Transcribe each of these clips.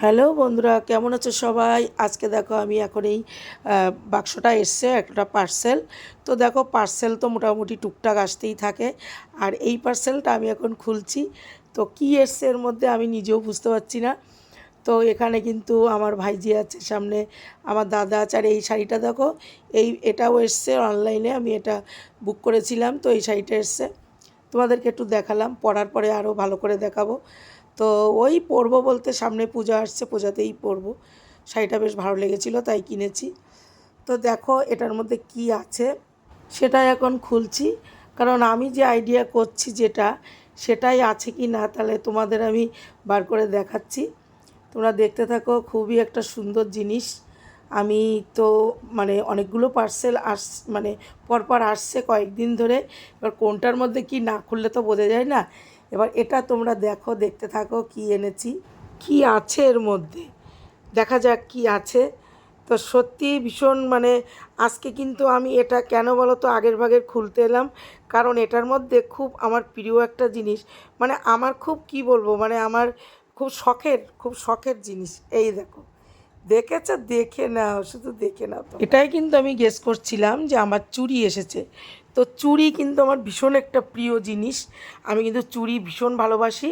Hello বন্ধুরা, কেমন আছো সবাই? আজকে দেখো আমি এখন এই বাক্সটা এসছে একটা পার্সেল। তো দেখো পার্সেল তো মোটামুটি টুকটাক আসতেই থাকে, আর এই পার্সেলটা আমি এখন খুলছি। তো কী এসছে এর মধ্যে আমি নিজেও বুঝতে পারছি না। তো এখানে কিন্তু আমার ভাইজি আছে, সামনে আমার দাদা আছে, আর এই শাড়িটা দেখো এটাও এসছে অনলাইনে, আমি এটা বুক করেছিলাম। তো এই শাড়িটা এসছে, তোমাদেরকে একটু দেখালাম, পরার পরে আরও ভালো করে দেখাবো। তো ওই পরবো বলতে সামনে পূজা আসছে, পূজাতেই পরবো। শাড়িটা বেশ ভালো লেগেছিলো তাই কিনেছি। তো দেখো এটার মধ্যে কি আছে সেটাই এখন খুলছি, কারণ আমি যে আইডিয়া করছি যেটা সেটাই আছে কি না তাহলে তোমাদের আমি বার করে দেখাচ্ছি। তোমরা দেখতে থাকো, খুবই একটা সুন্দর জিনিস। আমি তো মানে অনেকগুলো পার্সেল মানে পরপর আসছে কয়েকদিন ধরে, এবার কোনটার মধ্যে কি না খুললে তো বোঝা যায় না। এবার এটা তোমরা দেখো, দেখতে থাকো কি এনেছি, কি আছে এর মধ্যে, দেখা যাক কি আছে। তো সত্যি ভীষণ মানে আজকে কিন্তু আমি এটা কেন বলো তো আগের ভাগের খুলতে এলাম, কারণ এটার মধ্যে খুব আমার প্রিয় একটা জিনিস, মানে আমার খুব কি বলবো, মানে আমার খুব শখের জিনিস। এই দেখো, দেখেছো? দেখে নাও, শুধু দেখে নাও। তো এটাই কিন্তু আমি গেস করছিলাম যে আমার চুড়ি এসেছে। তো চুড়ি কিন্তু আমার ভীষণ একটা প্রিয় জিনিস, আমি কিন্তু চুড়ি ভীষণ ভালোবাসি।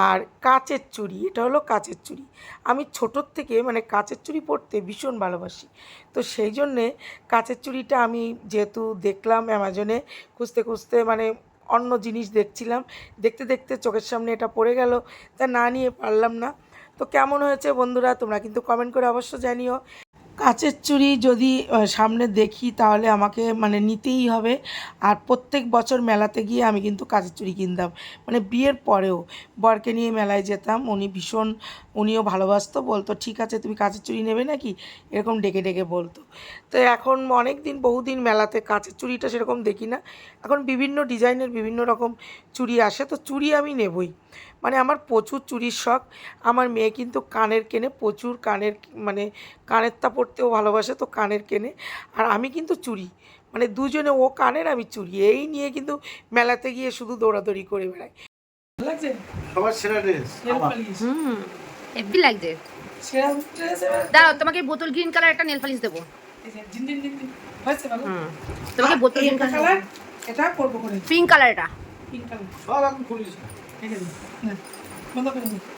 আর কাচের চুড়ি, এটা হলো কাচের চুড়ি। আমি ছোটোর থেকে মানে কাচের চুড়ি পরতে ভীষণ ভালোবাসি। তো সেই জন্যে কাচের চুড়িটা আমি যেহেতু দেখলাম অ্যামাজনে, খুঁজতে খুঁজতে মানে অন্য জিনিস দেখছিলাম, দেখতে দেখতে চোখের সামনে এটা পড়ে গেল, তা না নিয়ে পারলাম না। তো কেমন হয়েছে বন্ধুরা তোমরা কিন্তু কমেন্ট করে অবশ্য জানিও। কাচের চুড়ি যদি সামনে দেখি তাহলে আমাকে মানে নিতেই হবে। আর প্রত্যেক বছর মেলাতে গিয়ে আমি কিন্তু কাচের চুড়ি কিনতাম, মানে বিয়ের পরেও বরকে নিয়ে মেলায় যেতাম, উনিও ভালোবাসতো, বলতো ঠিক আছে তুমি কাচের চুড়ি নেবে নাকি, এরকম ডেকে ডেকে বলতো। তো এখন অনেক দিন বহুদিন মেলাতে কাচের চুড়িটা সেরকম দেখি না, এখন বিভিন্ন ডিজাইনের বিভিন্ন রকম চুড়ি আসে, তো চুড়ি আমি নেবই। মানে আমার প্রচুর চুড়ির শখ। আমার মেয়ে কিন্তু কানের কেনে প্রচুর, মানে কানেরটা পরতেও ভালোবাসে, তো কানের কেনে। আর আমি কিন্তু চুড়ি, মানে দুজনে, ও কানের আমি চুড়ি, এই নিয়ে কিন্তু মেলাতে গিয়ে শুধু দৌড়াদৌড়ি করে বেড়াই। লাগছে সবার সেরা ড্রেস হেভি লাগছে। দাঁড়াও, তোমাকে বোতল গ্রিন কালার একটা নেল পালিশ দেবো। তোমাকে বোতল গ্রিন কালার, এটা করবো করে পিঙ্ক কালার, এটা পিঙ্ক কালার সব এখন খুলিস। বন্ধ করে